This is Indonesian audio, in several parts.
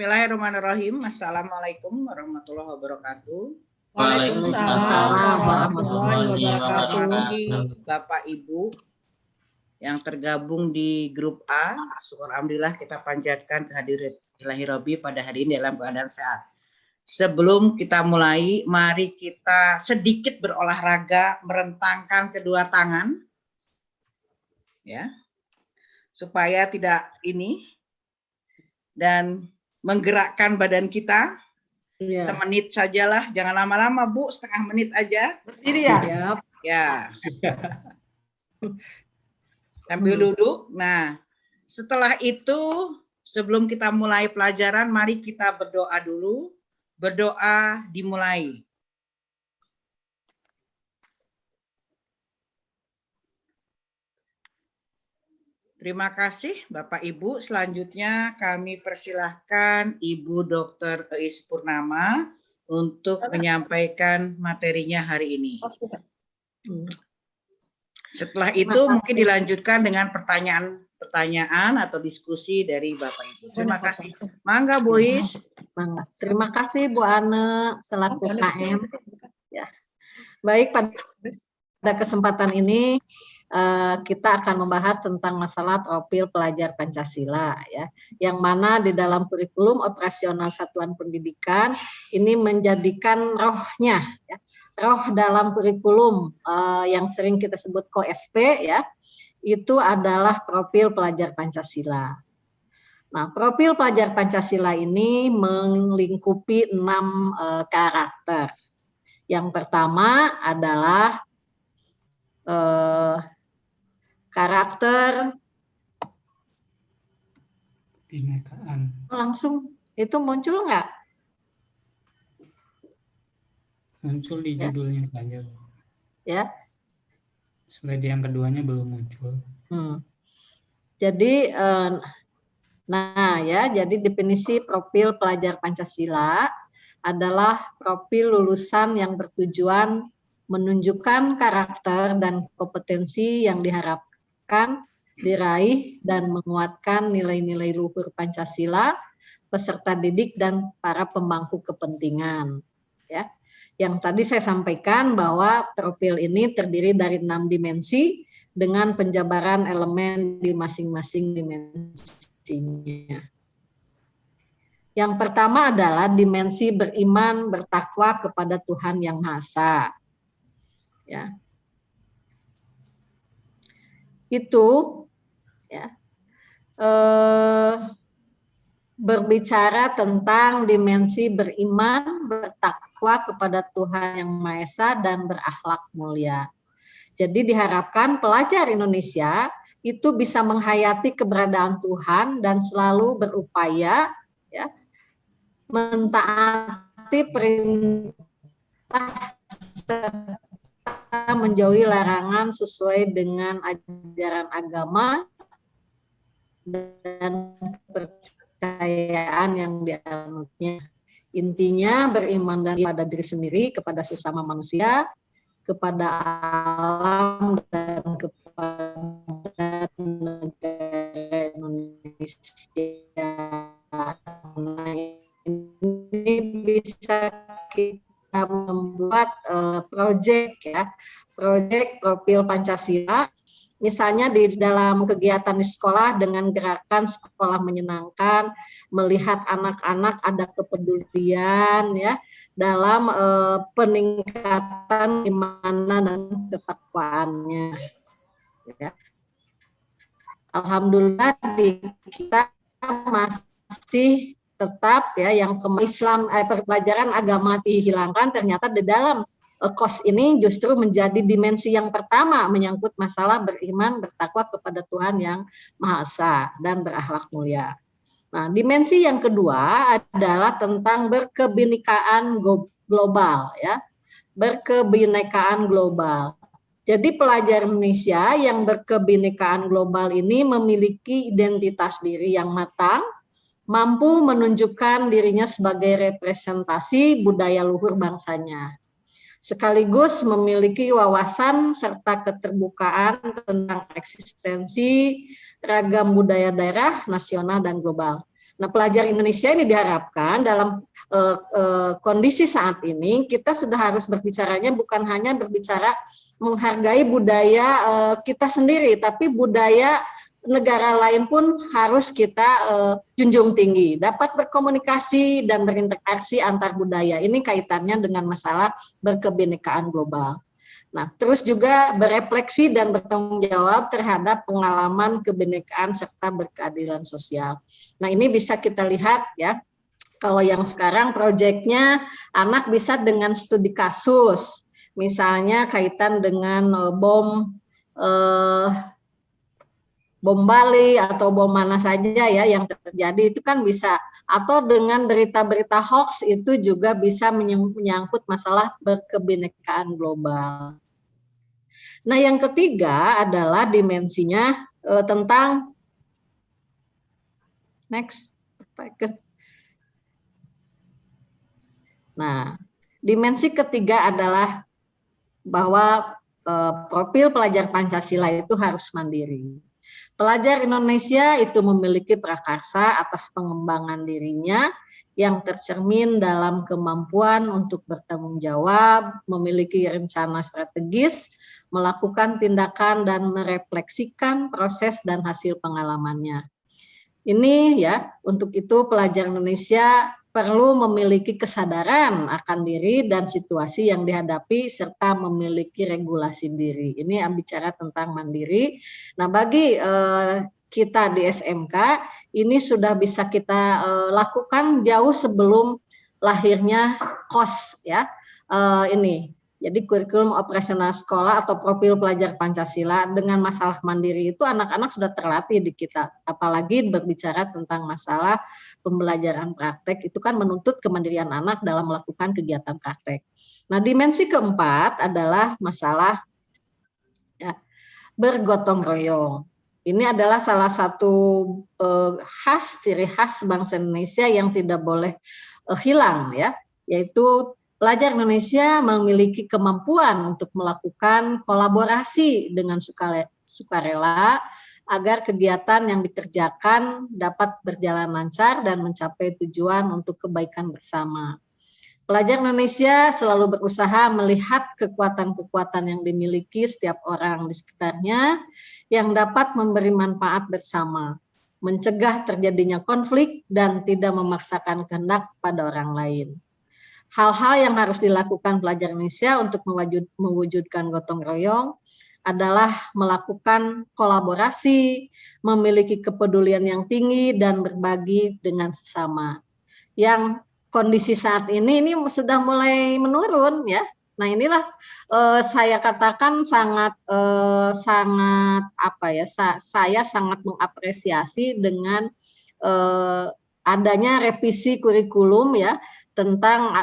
Bismillahirrahmanirrahim. Assalamualaikum warahmatullahi wabarakatuh. Waalaikumsalam warahmatullahi wabarakatuh. Bapak Ibu yang tergabung di grup A, syukur alhamdulillah kita panjatkan kehadiran Ilahi Robbi pada hari ini dalam keadaan sehat. Sebelum kita mulai, mari kita sedikit berolahraga, merentangkan kedua tangan, ya, supaya tidak ini, dan menggerakkan badan kita. Semenit sajalah, jangan lama-lama Bu, setengah menit aja. Berdiri ya? Ya. Sambil duduk. Nah, setelah itu, sebelum kita mulai pelajaran, mari kita berdoa dulu. Berdoa dimulai. Terima kasih Bapak Ibu. Selanjutnya kami persilahkan Ibu Dr. Eis Purnama untuk menyampaikan materinya hari ini. Setelah itu mungkin dilanjutkan dengan pertanyaan atau diskusi dari Bapak Ibu. Terima kasih. Mangga Bu Eis. Terima kasih Bu Ane selaku KM. Ya. Baik, pada kesempatan ini kita akan membahas tentang masalah profil pelajar Pancasila, ya, yang mana di dalam kurikulum operasional satuan pendidikan ini menjadikan rohnya, ya, roh dalam kurikulum yang sering kita sebut KOSP, ya, itu adalah profil pelajar Pancasila. Nah, profil pelajar Pancasila ini melingkupi 6 karakter. Yang pertama adalah karakter Binekaan. Langsung itu muncul nggak? Muncul di judulnya saja. Ya. Slide yang keduanya belum muncul. Jadi, nah ya, jadi definisi profil pelajar Pancasila adalah profil lulusan yang bertujuan menunjukkan karakter dan kompetensi yang diharapkan diraih dan menguatkan nilai-nilai luhur Pancasila, peserta didik dan para pemangku kepentingan. Ya, yang tadi saya sampaikan bahwa profil ini terdiri dari 6 dimensi dengan penjabaran elemen di masing-masing dimensinya. Yang pertama adalah dimensi beriman bertakwa kepada Tuhan Yang Maha Esa. Ya. Itu ya, berbicara tentang dimensi beriman, bertakwa kepada Tuhan Yang Maha Esa dan berakhlak mulia. Jadi diharapkan pelajar Indonesia itu bisa menghayati keberadaan Tuhan dan selalu berupaya, ya, mentaati perintah menjauhi larangan sesuai dengan ajaran agama dan kepercayaan yang dianutnya. Intinya beriman dan pada diri sendiri, kepada sesama manusia, kepada alam dan kepada negara Indonesia. Nah, ini bisa kita membuat proyek, ya, proyek profil Pancasila, misalnya di dalam kegiatan di sekolah dengan gerakan sekolah menyenangkan, melihat anak-anak ada kepedulian, ya, dalam peningkatan iman dan ketakwaannya. Ya. Alhamdulillah di kita masih tetap, ya, yang Islam pelajaran agama dihilangkan, ternyata di dalam KOS ini justru menjadi dimensi yang pertama menyangkut masalah beriman bertakwa kepada Tuhan Yang Maha Esa dan berakhlak mulia. Nah, dimensi yang kedua adalah tentang berkebinekaan global, ya, berkebinekaan global. Jadi pelajar Indonesia yang berkebinekaan global ini memiliki identitas diri yang matang, mampu menunjukkan dirinya sebagai representasi budaya luhur bangsanya, sekaligus memiliki wawasan serta keterbukaan tentang eksistensi ragam budaya daerah, nasional, dan global. Nah, pelajar Indonesia ini diharapkan dalam kondisi saat ini kita sudah harus berbicaranya bukan hanya berbicara menghargai budaya kita sendiri, tapi budaya negara lain pun harus kita junjung tinggi, dapat berkomunikasi dan berinteraksi antar budaya. Ini kaitannya dengan masalah berkebinekaan global. Nah, terus juga berefleksi dan bertanggung jawab terhadap pengalaman kebinekaan serta berkeadilan sosial. Nah, ini bisa kita lihat ya, kalau yang sekarang proyeknya anak bisa dengan studi kasus, misalnya kaitan dengan bom Bali atau bom mana saja ya yang terjadi, itu kan bisa, atau dengan berita-berita hoax itu juga bisa menyangkut masalah berkebinekaan global. Nah, yang ketiga adalah dimensinya tentang next. Nah, dimensi ketiga adalah bahwa profil pelajar Pancasila itu harus mandiri. Pelajar Indonesia itu memiliki prakarsa atas pengembangan dirinya yang tercermin dalam kemampuan untuk bertanggung jawab, memiliki rencana strategis, melakukan tindakan dan merefleksikan proses dan hasil pengalamannya. Ini ya, untuk itu pelajar Indonesia perlu memiliki kesadaran akan diri dan situasi yang dihadapi serta memiliki regulasi diri. Ini bicara tentang mandiri. Nah, bagi kita di SMK ini sudah bisa kita lakukan jauh sebelum lahirnya KOS ya. Ini jadi kurikulum operasional sekolah atau profil pelajar Pancasila dengan masalah mandiri itu anak-anak sudah terlatih di kita. Apalagi berbicara tentang masalah pembelajaran praktek itu kan menuntut kemandirian anak dalam melakukan kegiatan praktek. Nah, dimensi keempat adalah masalah ya, bergotong royong. Ini adalah salah satu ciri khas bangsa Indonesia yang tidak boleh hilang ya, yaitu pelajar Indonesia memiliki kemampuan untuk melakukan kolaborasi dengan sukarela agar kegiatan yang dikerjakan dapat berjalan lancar dan mencapai tujuan untuk kebaikan bersama. Pelajar Indonesia selalu berusaha melihat kekuatan-kekuatan yang dimiliki setiap orang di sekitarnya yang dapat memberi manfaat bersama, mencegah terjadinya konflik dan tidak memaksakan kehendak pada orang lain. Hal-hal yang harus dilakukan pelajar Indonesia untuk mewujudkan gotong royong adalah melakukan kolaborasi, memiliki kepedulian yang tinggi, dan berbagi dengan sesama. Yang kondisi saat ini sudah mulai menurun ya. Nah, inilah saya katakan sangat saya sangat mengapresiasi dengan adanya revisi kurikulum ya, tentang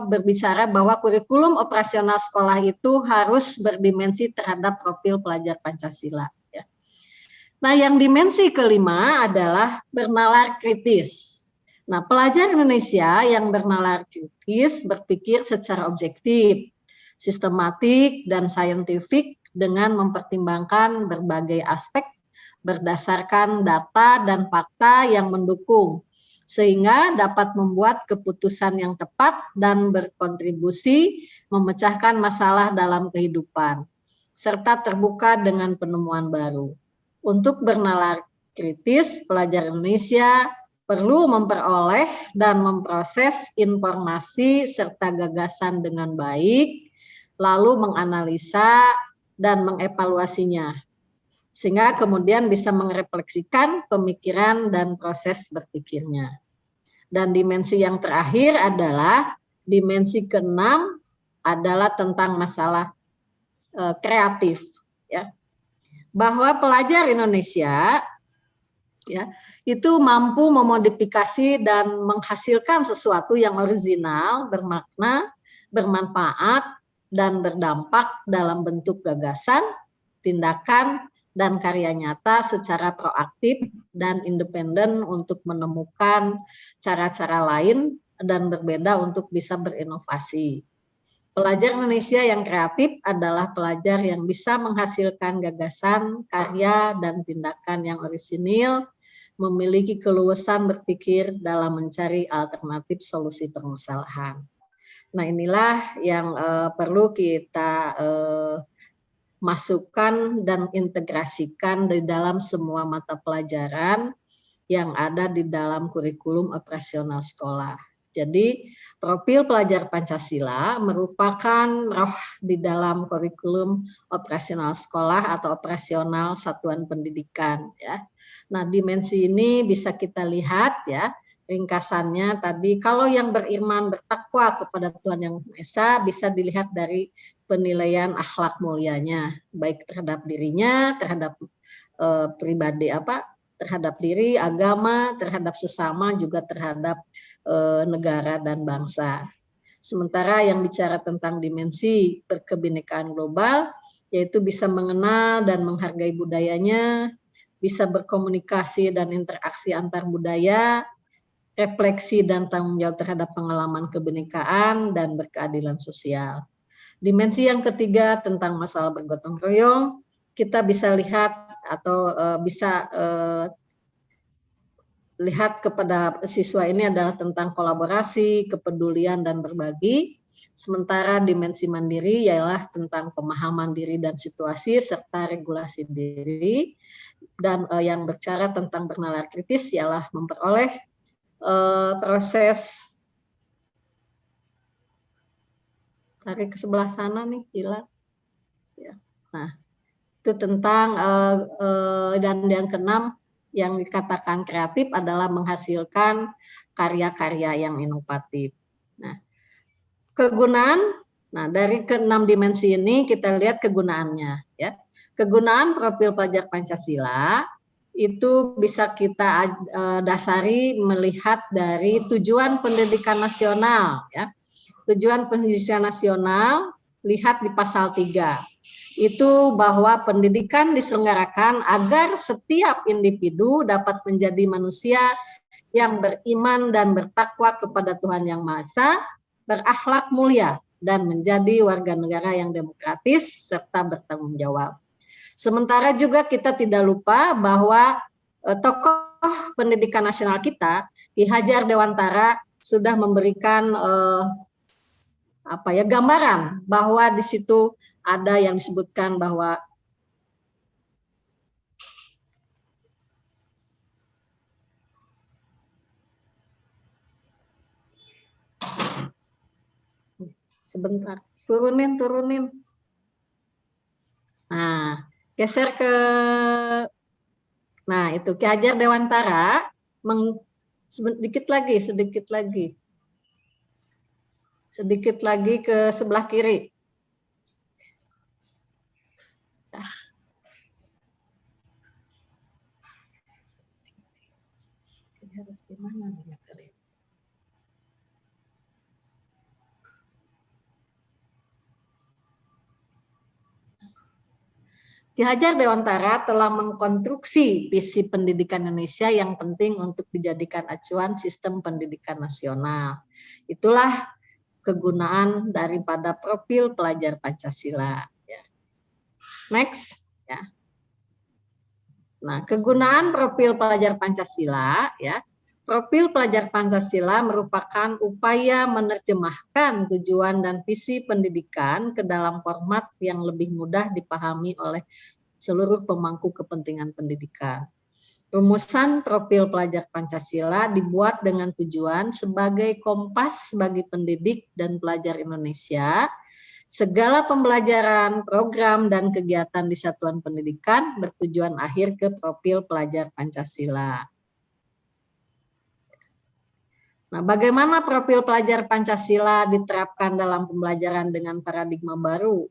berbicara bahwa kurikulum operasional sekolah itu harus berdimensi terhadap profil pelajar Pancasila. Ya. Nah, yang dimensi kelima adalah bernalar kritis. Nah, pelajar Indonesia yang bernalar kritis berpikir secara objektif, sistematik, dan saintifik dengan mempertimbangkan berbagai aspek berdasarkan data dan fakta yang mendukung, sehingga dapat membuat keputusan yang tepat dan berkontribusi memecahkan masalah dalam kehidupan, serta terbuka dengan penemuan baru. Untuk bernalar kritis, pelajar Indonesia perlu memperoleh dan memproses informasi serta gagasan dengan baik, lalu menganalisa dan mengevaluasinya, sehingga kemudian bisa merefleksikan pemikiran dan proses berpikirnya. Dan dimensi yang terakhir adalah dimensi keenam adalah tentang masalah kreatif ya. Bahwa pelajar Indonesia ya itu mampu memodifikasi dan menghasilkan sesuatu yang original, bermakna, bermanfaat, dan berdampak dalam bentuk gagasan, tindakan, dan karya nyata secara proaktif dan independen untuk menemukan cara-cara lain dan berbeda untuk bisa berinovasi. Pelajar Indonesia yang kreatif adalah pelajar yang bisa menghasilkan gagasan, karya, dan tindakan yang orisinil, memiliki keluasan berpikir dalam mencari alternatif solusi permasalahan. Nah, inilah yang perlu kita masukkan dan integrasikan di dalam semua mata pelajaran yang ada di dalam kurikulum operasional sekolah. Jadi, profil pelajar Pancasila merupakan roh di dalam kurikulum operasional sekolah atau operasional satuan pendidikan, ya. Nah, dimensi ini bisa kita lihat, ya, ringkasannya tadi, kalau yang beriman bertakwa kepada Tuhan Yang Maha Esa bisa dilihat dari penilaian akhlak mulianya, baik terhadap dirinya, terhadap pribadi terhadap diri, agama, terhadap sesama, juga terhadap negara dan bangsa. Sementara yang bicara tentang dimensi berkebinekaan global, yaitu bisa mengenal dan menghargai budayanya, bisa berkomunikasi dan interaksi antar budaya, refleksi dan tanggung jawab terhadap pengalaman kebinekaan, dan berkeadilan sosial. Dimensi yang ketiga tentang masalah bergotong royong, kita bisa lihat atau bisa lihat kepada siswa ini adalah tentang kolaborasi, kepedulian, dan berbagi. Sementara dimensi mandiri ialah tentang pemahaman diri dan situasi serta regulasi diri. Dan yang bicara tentang bernalar kritis ialah memperoleh proses. Tarik ke sebelah sana nih, hilang. Ya. Nah, itu tentang dan yang keenam yang dikatakan kreatif adalah menghasilkan karya-karya yang inovatif. Nah, kegunaan, nah dari keenam dimensi ini kita lihat kegunaannya, ya. Kegunaan profil pelajar Pancasila itu bisa kita dasari melihat dari tujuan pendidikan nasional, ya. Tujuan pendidikan nasional lihat di pasal 3. Itu bahwa pendidikan diselenggarakan agar setiap individu dapat menjadi manusia yang beriman dan bertakwa kepada Tuhan Yang Maha Esa, berakhlak mulia, dan menjadi warga negara yang demokratis serta bertanggung jawab. Sementara juga kita tidak lupa bahwa tokoh pendidikan nasional kita, Ki Hajar Dewantara, sudah memberikan gambaran bahwa di situ ada yang disebutkan bahwa sebentar, turunin. Nah, geser ke, nah itu Ki Hajar Dewantara, sedikit lagi ke sebelah kiri. Harus di mana nih kalian? Ki Hajar Dewantara telah mengkonstruksi visi pendidikan Indonesia yang penting untuk dijadikan acuan sistem pendidikan nasional. Itulah kegunaan daripada profil pelajar Pancasila. Ya. Next, ya. Nah, kegunaan profil pelajar Pancasila, ya. Profil pelajar Pancasila merupakan upaya menerjemahkan tujuan dan visi pendidikan ke dalam format yang lebih mudah dipahami oleh seluruh pemangku kepentingan pendidikan. Rumusan profil pelajar Pancasila dibuat dengan tujuan sebagai kompas bagi pendidik dan pelajar Indonesia. Segala pembelajaran, program, dan kegiatan di satuan pendidikan bertujuan akhir ke profil pelajar Pancasila. Nah, bagaimana profil pelajar Pancasila diterapkan dalam pembelajaran dengan paradigma baru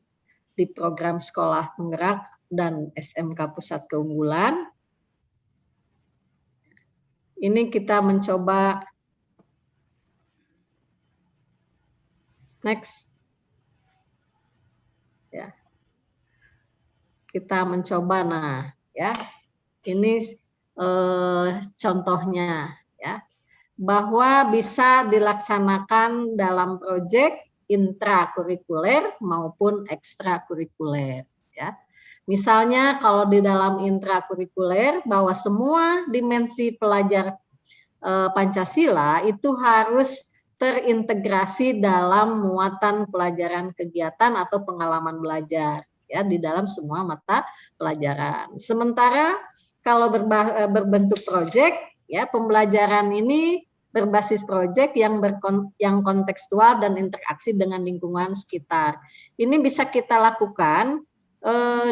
di program sekolah penggerak dan SMK Pusat Keunggulan? Ini kita mencoba, next. Ya. Kita mencoba, nah, ya. Ini contohnya, ya. Bahwa bisa dilaksanakan dalam proyek intrakurikuler maupun ekstrakurikuler, ya. Misalnya kalau di dalam intrakurikuler bahwa semua dimensi pelajar Pancasila itu harus terintegrasi dalam muatan pelajaran kegiatan atau pengalaman belajar ya di dalam semua mata pelajaran. Sementara kalau berbentuk proyek ya pembelajaran ini berbasis proyek yang kontekstual dan interaksi dengan lingkungan sekitar. Ini bisa kita lakukan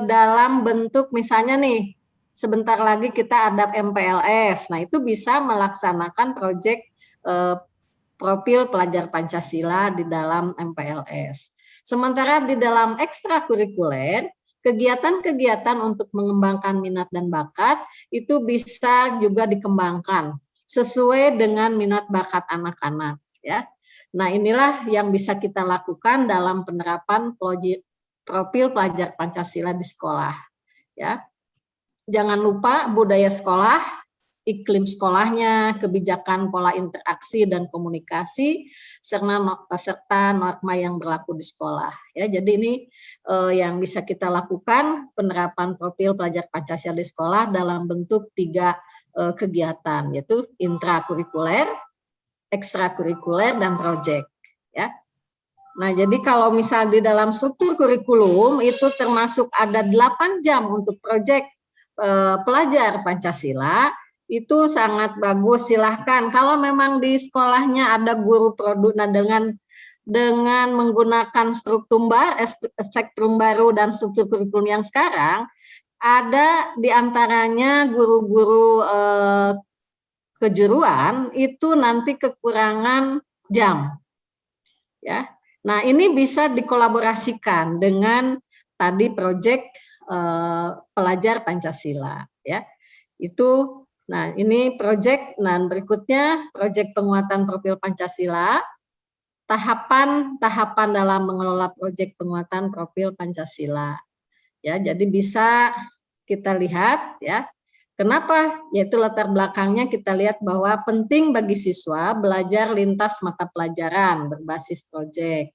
dalam bentuk misalnya nih, sebentar lagi kita ada MPLS. Nah, itu bisa melaksanakan proyek profil pelajar Pancasila di dalam MPLS. Sementara di dalam ekstrakurikuler, kegiatan-kegiatan untuk mengembangkan minat dan bakat itu bisa juga dikembangkan sesuai dengan minat bakat anak-anak ya. Nah, inilah yang bisa kita lakukan dalam penerapan profil pelajar Pancasila di sekolah ya. Jangan lupa budaya sekolah, iklim sekolahnya, kebijakan pola interaksi dan komunikasi, serta norma yang berlaku di sekolah. Ya, jadi ini yang bisa kita lakukan penerapan profil pelajar Pancasila di sekolah dalam bentuk 3 kegiatan, yaitu intrakurikuler, ekstrakurikuler, dan proyek. Ya. Nah, jadi kalau misal di dalam struktur kurikulum itu termasuk ada 8 jam untuk proyek pelajar Pancasila, itu sangat bagus. Silahkan kalau memang di sekolahnya ada guru produk, nah dengan menggunakan spektrum baru dan struktur kurikulum yang sekarang, ada diantaranya guru-guru kejuruan itu nanti kekurangan jam ya. Nah, ini bisa dikolaborasikan dengan tadi proyek pelajar Pancasila ya. Itu nah ini proyek, nah berikutnya proyek penguatan profil Pancasila, tahapan dalam mengelola proyek penguatan profil Pancasila. Ya, jadi bisa kita lihat ya. Kenapa? Yaitu latar belakangnya kita lihat bahwa penting bagi siswa belajar lintas mata pelajaran berbasis proyek.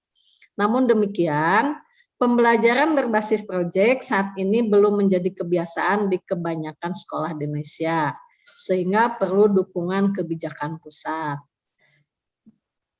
Namun demikian, pembelajaran berbasis proyek saat ini belum menjadi kebiasaan di kebanyakan sekolah di Indonesia, sehingga perlu dukungan kebijakan pusat.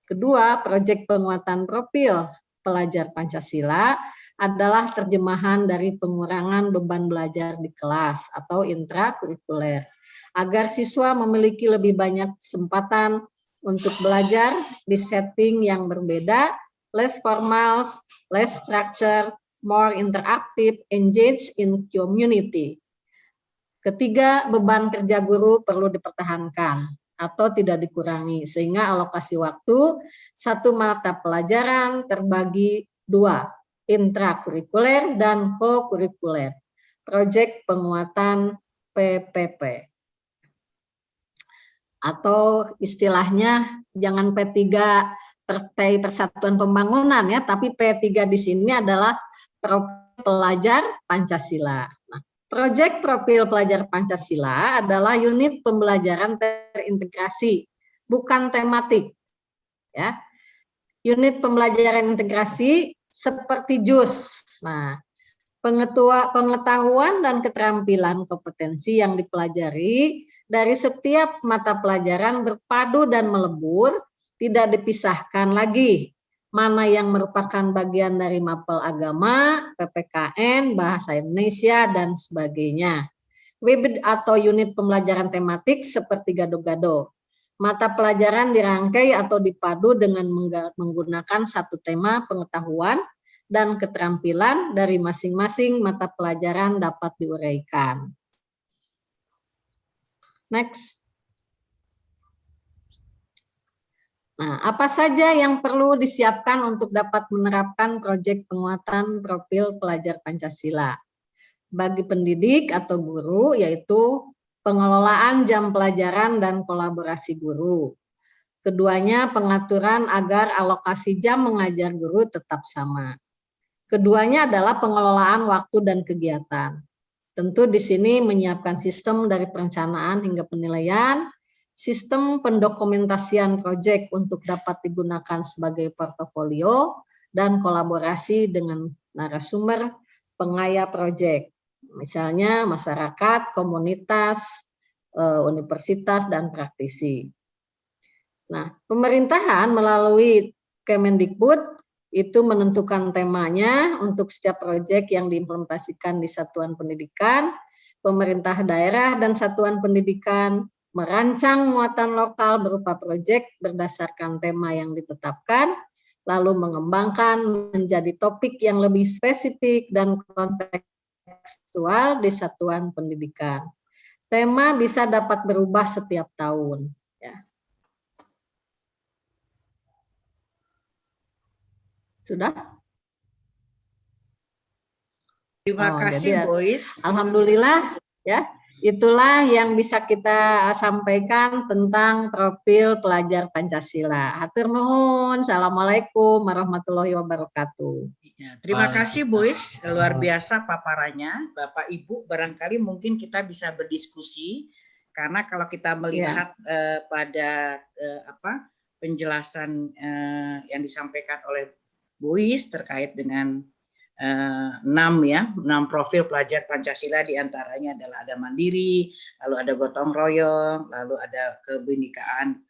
Kedua, proyek penguatan profil pelajar Pancasila adalah terjemahan dari pengurangan beban belajar di kelas atau intrakurikuler, agar siswa memiliki lebih banyak kesempatan untuk belajar di setting yang berbeda, less formal, less structure, more interactive, engage in community. Ketiga, beban kerja guru perlu dipertahankan atau tidak dikurangi, sehingga alokasi waktu satu mata pelajaran terbagi 2, intrakurikuler dan co-kurikuler. Proyek penguatan PPP. Atau istilahnya jangan P3 Partai Persatuan Pembangunan ya, tapi P3 di sini adalah profil pelajar Pancasila. Nah, proyek profil pelajar Pancasila adalah unit pembelajaran terintegrasi, bukan tematik. Ya, unit pembelajaran integrasi seperti JUS. Nah, pengetahuan dan keterampilan kompetensi yang dipelajari dari setiap mata pelajaran berpadu dan melebur, tidak dipisahkan lagi mana yang merupakan bagian dari mapel agama, PPKN, bahasa Indonesia, dan sebagainya. WIB atau unit pembelajaran tematik seperti gado-gado. Mata pelajaran dirangkai atau dipadu dengan menggunakan satu tema pengetahuan dan keterampilan dari masing-masing mata pelajaran dapat diuraikan. Next. Nah, apa saja yang perlu disiapkan untuk dapat menerapkan proyek penguatan profil pelajar Pancasila? Bagi pendidik atau guru, yaitu pengelolaan jam pelajaran dan kolaborasi guru. Keduanya pengaturan agar alokasi jam mengajar guru tetap sama. Keduanya adalah pengelolaan waktu dan kegiatan. Tentu di sini menyiapkan sistem dari perencanaan hingga penilaian, sistem pendokumentasian proyek untuk dapat digunakan sebagai portofolio, dan kolaborasi dengan narasumber pengaya proyek. misalnya masyarakat, komunitas, universitas, dan praktisi. Nah, pemerintahan melalui Kemendikbud itu menentukan temanya untuk setiap proyek yang diimplementasikan di satuan pendidikan. Pemerintah daerah dan satuan pendidikan merancang muatan lokal berupa proyek berdasarkan tema yang ditetapkan, lalu mengembangkan menjadi topik yang lebih spesifik dan kontekstual di satuan pendidikan. Tema bisa dapat berubah setiap tahun. Ya. Sudah? Terima kasih, Bois. Alhamdulillah, ya. Itulah yang bisa kita sampaikan tentang profil pelajar Pancasila. Hatur nuhun. Assalamualaikum warahmatullahi wabarakatuh. Ya, terima kasih, Bois. Luar biasa paparannya. Bapak Ibu, barangkali mungkin kita bisa berdiskusi karena kalau kita melihat pada penjelasan yang disampaikan oleh Bois terkait dengan 6 profil pelajar Pancasila, diantaranya adalah ada mandiri, lalu ada gotong royong, lalu ada kebinekaan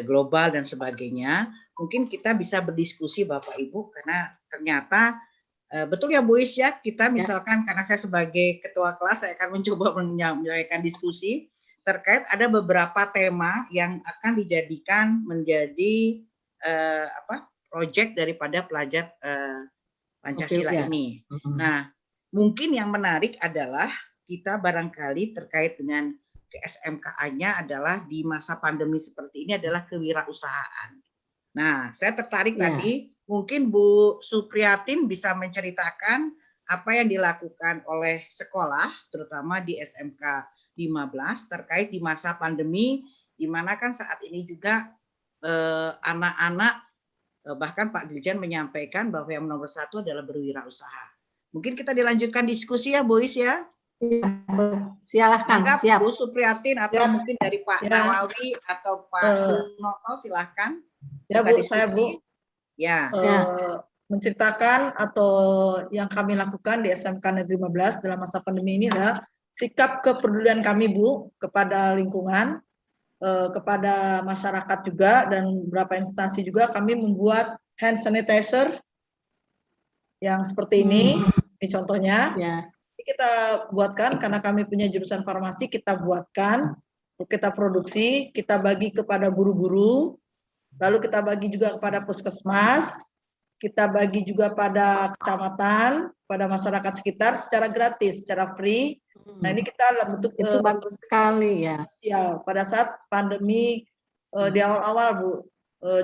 global dan sebagainya. Mungkin kita bisa berdiskusi Bapak Ibu karena ternyata betul ya Bois ya, kita misalkan karena saya sebagai ketua kelas saya akan mencoba menyampaikan diskusi terkait ada beberapa tema yang akan dijadikan menjadi proyek daripada pelajar Pancasila ini. Nah, mungkin yang menarik adalah kita barangkali terkait dengan SMKA-nya adalah di masa pandemi seperti ini adalah kewirausahaan. Nah, saya tertarik tadi, mungkin Bu Supriyatin bisa menceritakan apa yang dilakukan oleh sekolah, terutama di SMK 15 terkait di masa pandemi, di mana kan saat ini juga anak-anak bahkan Pak Dirjen menyampaikan bahwa yang nomor 1 adalah berwirausaha. Mungkin kita dilanjutkan diskusi ya, Bois ya. Silahkan. Siap. Bu Supriyatin atau mungkin dari Pak Nawawi atau Pak Sunoto silahkan. Ya Bu, saya Bu. Ya. Menceritakan atau yang kami lakukan di SMK Negeri 15 dalam masa pandemi ini adalah sikap kepedulian kami Bu kepada lingkungan, kepada masyarakat juga, dan beberapa instansi juga. Kami membuat hand sanitizer yang seperti ini contohnya. Kita buatkan karena kami punya jurusan farmasi, kita buatkan, kita produksi, kita bagi kepada guru-guru, lalu kita bagi juga kepada puskesmas, kita bagi juga pada kecamatan, pada masyarakat sekitar secara gratis, secara free. Nah, ini kita dalam bentuk itu bagus sekali ya. Ya, pada saat pandemi di awal-awal Bu.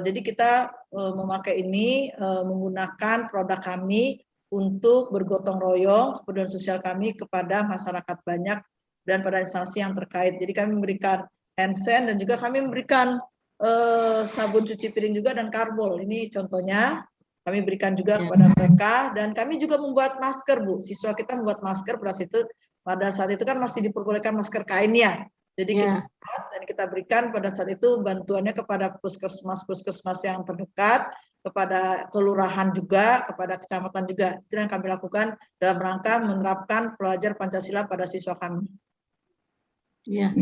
Jadi kita memakai ini menggunakan produk kami untuk bergotong royong kepedulian sosial kami kepada masyarakat banyak dan pada instansi yang terkait. Jadi kami memberikan hand sanitizer dan juga kami memberikan sabun cuci piring juga dan karbol. Ini contohnya kami berikan juga kepada mereka, dan kami juga membuat masker Bu. Siswa kita membuat masker pada saat itu kan masih diperbolehkan masker kain ya. Jadi kita buat dan kita berikan pada saat itu bantuannya kepada puskesmas yang terdekat, kepada kelurahan juga, kepada kecamatan juga. Itu yang kami lakukan dalam rangka menerapkan pelajar Pancasila pada siswa kami. Ya,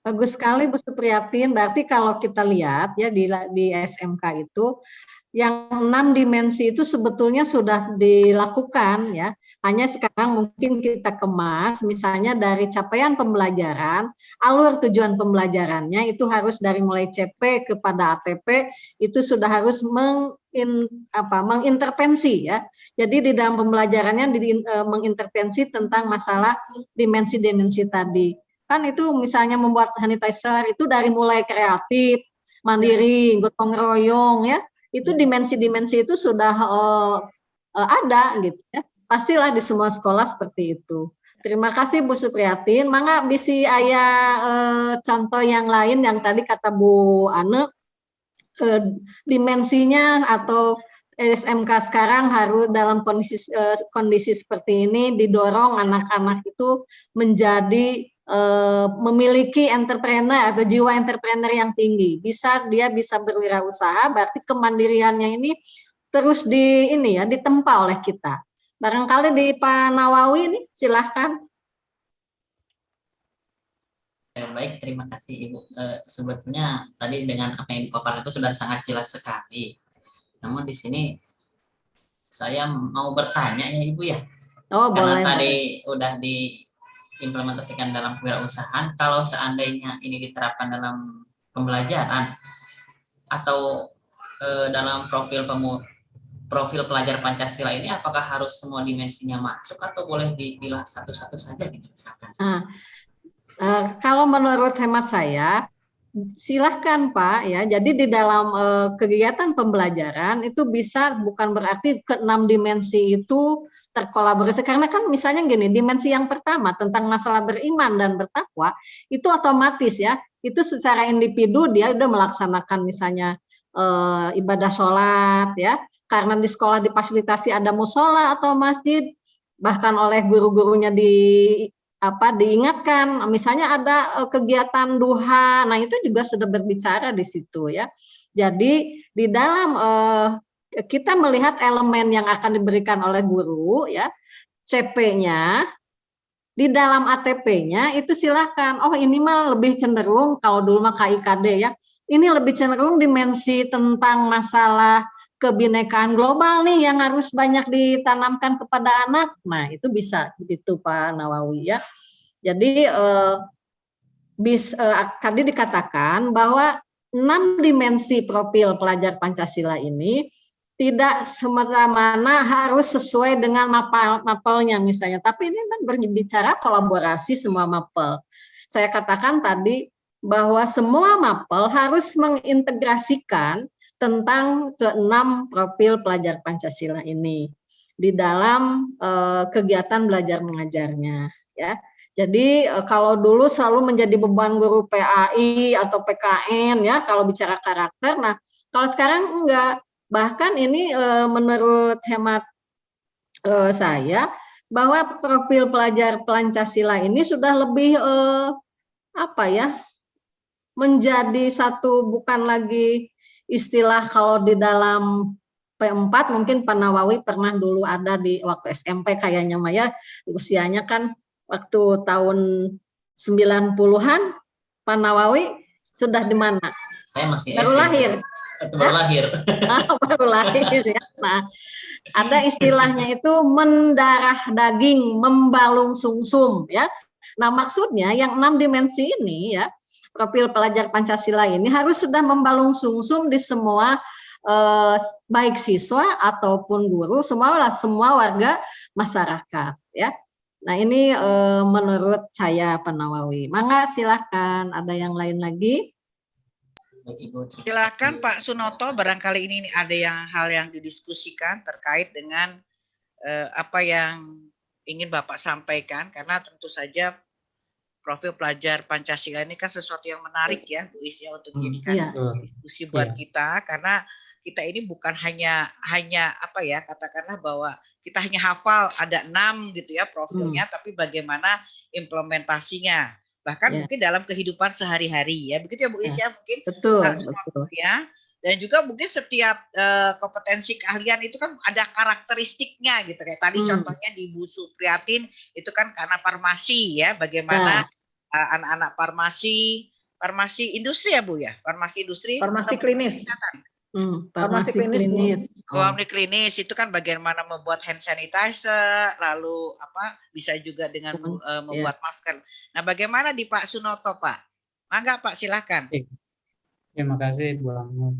bagus sekali Bu Supriyatin. Berarti kalau kita lihat ya di SMK itu yang 6 dimensi itu sebetulnya sudah dilakukan ya. Hanya sekarang mungkin kita kemas, misalnya dari capaian pembelajaran, alur tujuan pembelajarannya itu harus dari mulai CP kepada ATP itu sudah harus mengintervensi ya. Jadi di dalam pembelajarannya mengintervensi tentang masalah dimensi-dimensi tadi. Kan itu misalnya membuat sanitizer itu dari mulai kreatif, mandiri, gotong royong ya. Itu dimensi-dimensi itu sudah ada gitu ya. Pastilah di semua sekolah seperti itu. Terima kasih Bu Supriyatin. Mangga bisi aya contoh yang lain yang tadi kata Bu Ane, dimensinya atau SMK sekarang harus dalam kondisi seperti ini didorong anak-anak itu menjadi memiliki entrepreneur atau jiwa entrepreneur yang tinggi. Dia bisa berwirausaha, berarti kemandiriannya ini terus ditempa oleh kita. Barangkali di Pak Nawawi ini silahkan Baik, terima kasih Ibu. Sebetulnya tadi dengan apa yang dipaparkan itu sudah sangat jelas sekali. Namun di sini saya mau bertanya ya Ibu ya. Oh, Karena boleh. tadi udah diimplementasikan dalam kewirausahaan, kalau seandainya ini diterapkan dalam pembelajaran atau dalam profil pelajar Pancasila ini, apakah harus semua dimensinya masuk atau boleh dipilah satu-satu saja gitu misalkan? Kalau menurut hemat saya, silahkan Pak ya. Jadi di dalam kegiatan pembelajaran itu bisa, bukan berarti ke-6 dimensi itu terkolaborasi. Karena kan misalnya gini, dimensi yang pertama tentang masalah beriman dan bertakwa itu otomatis ya, itu secara individu dia udah melaksanakan misalnya ibadah sholat ya, karena di sekolah difasilitasi ada musola atau masjid, bahkan oleh guru-gurunya diingatkan, misalnya ada kegiatan duha, nah itu juga sudah berbicara di situ ya. Jadi di dalam kita melihat elemen yang akan diberikan oleh guru ya, CP-nya, di dalam ATP-nya itu silahkan, oh ini mah lebih cenderung, kalau dulu mah KIKD ya, ini lebih cenderung dimensi tentang masalah kebinekaan global nih yang harus banyak ditanamkan kepada anak. Nah itu bisa begitu Pak Nawawi ya. Jadi tadi dikatakan bahwa 6 dimensi profil pelajar Pancasila ini tidak semena-mena harus sesuai dengan mapelnya misalnya, tapi ini kan berbicara kolaborasi semua mapel. Saya katakan tadi bahwa semua mapel harus mengintegrasikan tentang ke-6 profil pelajar Pancasila ini di dalam kegiatan belajar mengajarnya ya. Jadi kalau dulu selalu menjadi beban guru PAI atau PKN ya kalau bicara karakter, nah kalau sekarang enggak. Bahkan ini menurut hemat saya bahwa profil pelajar Pancasila ini sudah lebih menjadi satu, bukan lagi istilah kalau di dalam P4 mungkin Pak Nawawi pernah dulu ada di waktu SMP kayaknya Maya, usianya kan waktu tahun 90-an Pak Nawawi sudah di mana? Saya masih baru SD. Lahir. Baru lahir. Baru lahir ya. Nah, ada istilahnya itu mendarah daging, membalung sumsum ya. Nah, maksudnya yang 6 dimensi ini ya, profil pelajar Pancasila ini harus sudah membalung sumsum di semua baik siswa ataupun guru, semua warga masyarakat ya. Nah, ini menurut saya Pak Nawawi. Mangga silakan, ada yang lain lagi? Silakan Pak Sunoto, barangkali ini ada hal yang didiskusikan terkait dengan apa yang ingin Bapak sampaikan, karena tentu saja profil pelajar Pancasila ini kan sesuatu yang menarik ya Bu Is ya, untuk dijadikan diskusi buat kita, karena kita ini bukan hanya katakanlah bahwa kita hanya hafal ada 6 gitu ya profilnya, tapi bagaimana implementasinya. Bahkan mungkin dalam kehidupan sehari-hari ya, begitu ya Bu Is ya, mungkin betul. Ya. Dan juga mungkin setiap kompetensi keahlian itu kan ada karakteristiknya gitu, kayak tadi contohnya di Bu Supriyatin itu kan karena farmasi ya, bagaimana anak-anak farmasi industri ya Bu ya, farmasi industri, farmasi klinis. Farmasi klinis. Klinis itu kan bagaimana membuat hand sanitizer, lalu bisa juga dengan membuat masker. Nah, bagaimana di Pak Sunoto Pak? Mangga Pak, silakan. Terima kasih Bu Langmur.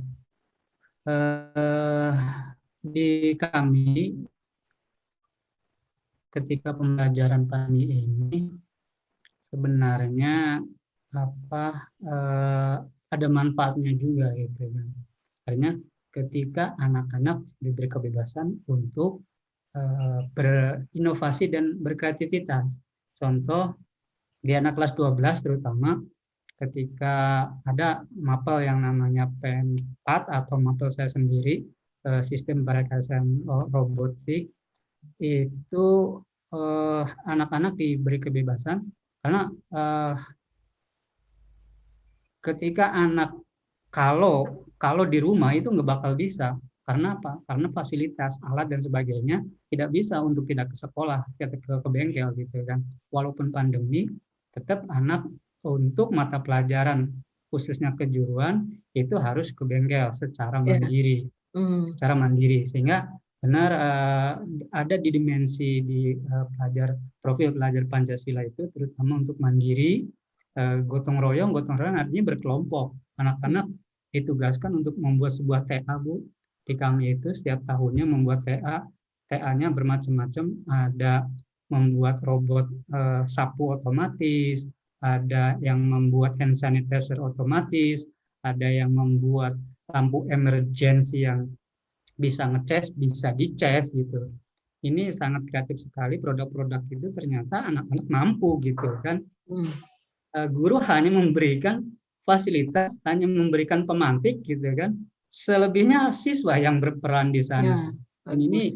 Di kami ketika pembelajaran pandemi ini sebenarnya ada manfaatnya juga gitu kan. Karena ketika anak-anak diberi kebebasan untuk berinovasi dan berkreativitas. Contoh di anak kelas 12 terutama ketika ada mapel yang namanya P4 atau mapel saya sendiri, sistem perekayasaan robotik, itu anak-anak diberi kebebasan karena ketika anak kalau di rumah itu nggak bakal bisa. Karena apa? Karena fasilitas, alat dan sebagainya tidak bisa untuk tidak ke sekolah, ke bengkel gitu kan. Walaupun pandemi, tetap anak untuk mata pelajaran khususnya kejuruan itu harus ke bengkel secara Ya. mandiri, sehingga benar ada di dimensi di profil pelajar Pancasila itu terutama untuk mandiri, gotong royong artinya berkelompok. Anak-anak ditugaskan untuk membuat sebuah TA, Bu. Di kami itu setiap tahunnya membuat TA-nya bermacam-macam, ada membuat robot sapu otomatis, ada yang membuat hand sanitizer otomatis, ada yang membuat lampu emergency yang bisa ngecas, bisa dicas gitu. Ini sangat kreatif sekali, produk-produk itu ternyata anak-anak mampu gitu kan. Guru hanya memberikan fasilitas, hanya memberikan pemantik gitu kan. Selebihnya siswa yang berperan di sana. Dan ini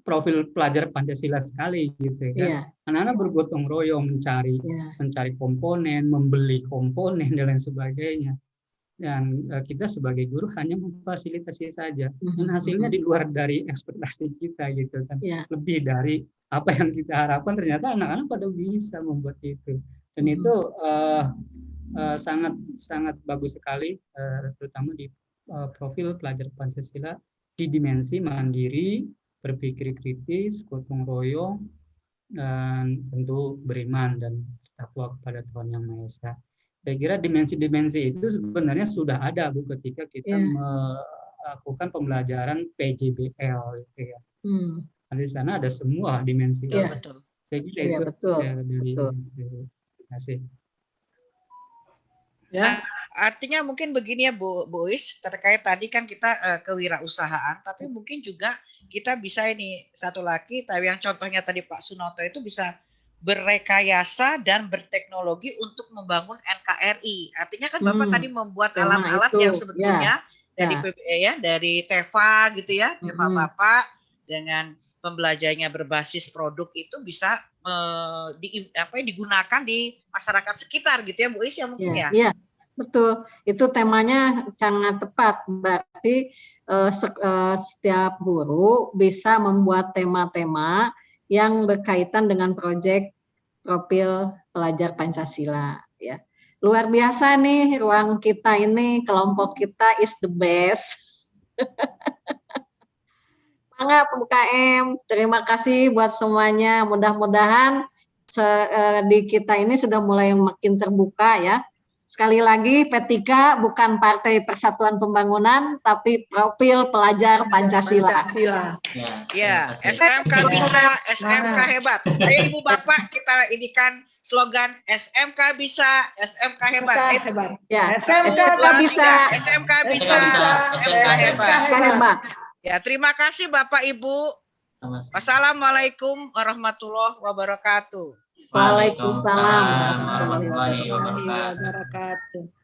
profil pelajar Pancasila sekali gitu kan. Anak-anak bergotong royong mencari komponen, membeli komponen dan lain sebagainya. Dan kita sebagai guru hanya memfasilitasi saja. Dan hasilnya di luar dari ekspektasi kita gitu kan. Lebih dari apa yang kita harapkan, ternyata anak-anak pada bisa membuat itu. Dan itu sangat bagus sekali, terutama di profil pelajar Pancasila di dimensi mandiri, berpikir kritis, gotong royong, dan tentu beriman dan bertakwa kepada Tuhan Yang Maha Esa. Saya kira dimensi-dimensi itu sebenarnya sudah ada, Bu, ketika kita melakukan pembelajaran PJBL gitu ya. Di sana ada semua dimensi. Betul. Saya kira itu betul. Terima kasih. Ya. Artinya mungkin begini ya Bu Uis, terkait tadi kan kita kewirausahaan, tapi mungkin juga kita bisa ini satu lagi, tapi yang contohnya tadi Pak Sunoto itu bisa berrekayasa dan berteknologi untuk membangun NKRI. Artinya kan Bapak tadi membuat alat-alat yang sebetulnya dari Teva gitu ya, Teva Bapak dengan pembelajarannya berbasis produk itu bisa digunakan di masyarakat sekitar gitu ya Bu Uis ya mungkin ya. Iya. Betul, itu temanya sangat tepat. Berarti setiap guru bisa membuat tema-tema yang berkaitan dengan proyek profil pelajar Pancasila. Ya, luar biasa nih ruang kita ini, kelompok kita is the best. Semangat UKM, terima kasih buat semuanya. Mudah-mudahan di kita ini sudah mulai makin terbuka ya. Sekali lagi, P3 bukan Partai Persatuan Pembangunan, tapi profil pelajar Pancasila. Ya, SMK bisa, SMK hebat. Ayo Ibu Bapak, kita inikan slogan SMK bisa, SMK hebat. Ya, SMK bisa, SMK bisa, SMK hebat. Ya, terima kasih Bapak Ibu. Wassalamualaikum warahmatullahi wabarakatuh. Waalaikumsalam warahmatullahi wabarakatuh.